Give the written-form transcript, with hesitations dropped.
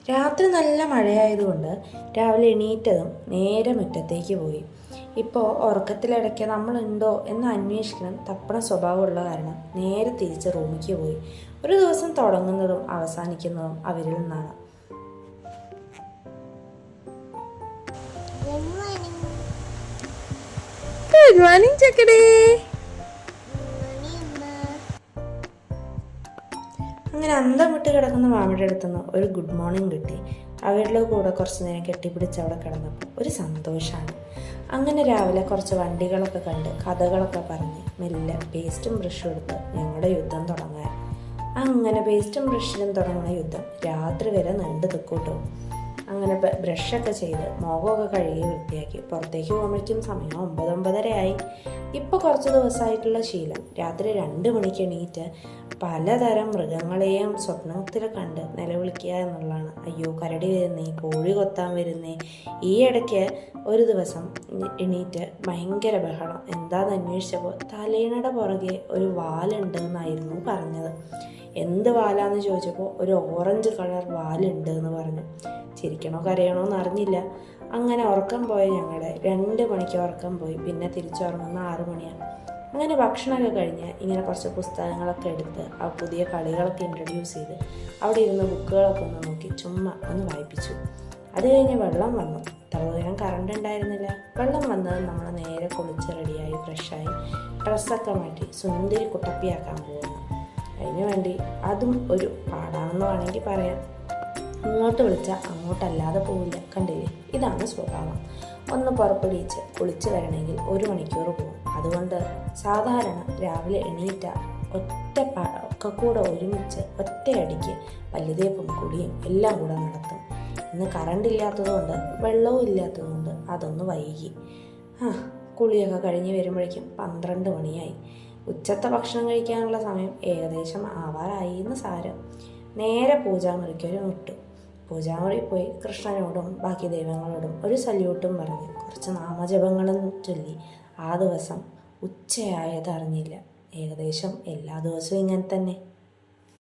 രാത്രി നല്ല മഴയായതുകൊണ്ട് രാവിലെ എണീറ്റതും നേരെ മുറ്റത്തേക്ക് പോയി. ഇപ്പോൾ ഉറക്കത്തിലിടയ്ക്ക് നമ്മളുണ്ടോ എന്ന് അന്വേഷിക്കണം തപ്പണ സ്വഭാവമുള്ള കാരണം നേരെ തിരിച്ച് റൂമിലേക്ക് പോയി. ഒരു ദിവസം തുടങ്ങുന്നതും അവസാനിക്കുന്നതും അവരിൽ നിന്നാണ്. ഗുഡ് മോർണിംഗ് ചക്കടേ. അങ്ങനെ അന്തം വിട്ട് കിടക്കുന്ന മാമിയുടെ അടുത്തുനിന്ന് ഒരു ഗുഡ് മോർണിംഗ് കിട്ടി. അവരുടെ കൂടെ കുറച്ച് നേരം കെട്ടിപ്പിടിച്ച് അവിടെ കിടന്നപ്പോൾ ഒരു സന്തോഷമാണ്. അങ്ങനെ രാവിലെ കുറച്ച് വണ്ടികളൊക്കെ കണ്ട് കഥകളൊക്കെ പറഞ്ഞ് മെല്ലെ പേസ്റ്റും ബ്രഷും എടുത്ത് ഞങ്ങളുടെ യുദ്ധം തുടങ്ങാൻ. അങ്ങനെ പേസ്റ്റും ബ്രഷിലും തുടങ്ങുന്ന യുദ്ധം രാത്രി വരെ നീണ്ടു നിൽക്കൂട്ടോ. അങ്ങനെ ബ്രഷൊക്കെ ചെയ്ത് മുഖമൊക്കെ കഴുകി വൃത്തിയാക്കി പുറത്തേക്ക് പോകുമ്പോഴേക്കും സമയം 9-9:30 ആയി. ഇപ്പോൾ കുറച്ച് ദിവസമായിട്ടുള്ള ശീലം രാത്രി 2 മണിക്ക് എണീറ്റ് പലതരം മൃഗങ്ങളെയും സ്വപ്നത്തിൽ കണ്ട് നിലവിളിക്കുക എന്നുള്ളതാണ്. അയ്യോ കരടി വരുന്നേ, കോഴി കൊത്താൻ വരുന്നേ. ഈ ഇടയ്ക്ക് ഒരു ദിവസം എണീറ്റ് ഭയങ്കര ബഹളം. എന്താണെന്ന് അന്വേഷിച്ചപ്പോൾ തലേണയുടെ പുറകെ ഒരു വാലുണ്ട് എന്നായിരുന്നു പറഞ്ഞത്. എന്ത് വാലാന്ന് ചോദിച്ചപ്പോൾ ഒരു ഓറഞ്ച് കളർ വാലുണ്ട് എന്ന് പറഞ്ഞു. ചിരിക്കണോ കരയണോ എന്ന് അറിഞ്ഞില്ല. അങ്ങനെ ഉറക്കം പോയ ഞങ്ങളുടെ 2 മണിക്ക് ഉറക്കം പോയി. പിന്നെ തിരിച്ചുറങ്ങുന്ന 6 മണിയാണ്. അങ്ങനെ ഭക്ഷണമൊക്കെ കഴിഞ്ഞ് ഇങ്ങനെ കുറച്ച് പുസ്തകങ്ങളൊക്കെ എടുത്ത് ആ പുതിയ കളികളൊക്കെ ഇൻട്രൊഡ്യൂസ് ചെയ്ത് അവിടെ ഇരുന്ന് ബുക്കുകളൊക്കെ ഒന്ന് നോക്കി ചുമ്മാ ഒന്ന് വായിപ്പിച്ചു. അത് കഴിഞ്ഞ് വെള്ളം വന്നു. തലവേദന കറണ്ട് ഉണ്ടായിരുന്നില്ല. വെള്ളം വന്നത് നമ്മൾ നേരെ കുളിച്ച് റെഡിയായി ഫ്രഷായി ഡ്രസ്സൊക്കെ മാറ്റി സുന്ദരി കുട്ടപ്പിയാക്കാൻ പോകുന്നു. അതിനു വേണ്ടി അതും ഒരു പാടാണെന്ന് വേണമെങ്കിൽ പറയാം. ഇങ്ങോട്ട് വിളിച്ചാൽ അങ്ങോട്ടല്ലാതെ പോവില്ല. കണ്ടില്ലേ, ഇതാണ് സ്വഭാവം. ഒന്ന് പുറപ്പെടിച്ച് കുളിച്ച് വരണമെങ്കിൽ 1 മണിക്കൂർ പോകും. അതുകൊണ്ട് സാധാരണ രാവിലെ എണീറ്റ ഒക്കെ കൂടെ ഒരുമിച്ച് ഒറ്റയടിക്ക് പല്ലുതേപ്പും കുടിയും എല്ലാം കൂടെ നടത്തും. ഇന്ന് കറണ്ട് ഇല്ലാത്തതുകൊണ്ട് വെള്ളവും ഇല്ലാത്തതുകൊണ്ട് അതൊന്ന് വൈകി. കുളിയൊക്കെ കഴിഞ്ഞ് വരുമ്പോഴേക്കും 12 മണിയായി. ഉച്ചത്തെ ഭക്ഷണം കഴിക്കാനുള്ള സമയം ഏകദേശം ആവാറായി എന്ന് സാരം. നേരെ പൂജാമുറിക്കൊരു മുട്ടു. പൂജാമുറി പോയി കൃഷ്ണനോടും ബാക്കി ദൈവങ്ങളോടും ഒരു സല്യൂട്ടും പറഞ്ഞ് കുറച്ച് നാമജപങ്ങളും ചൊല്ലി ആ ദിവസം ഉച്ചയായത് അറിഞ്ഞില്ല. ഏകദേശം എല്ലാ ദിവസവും ഇങ്ങനെ തന്നെ.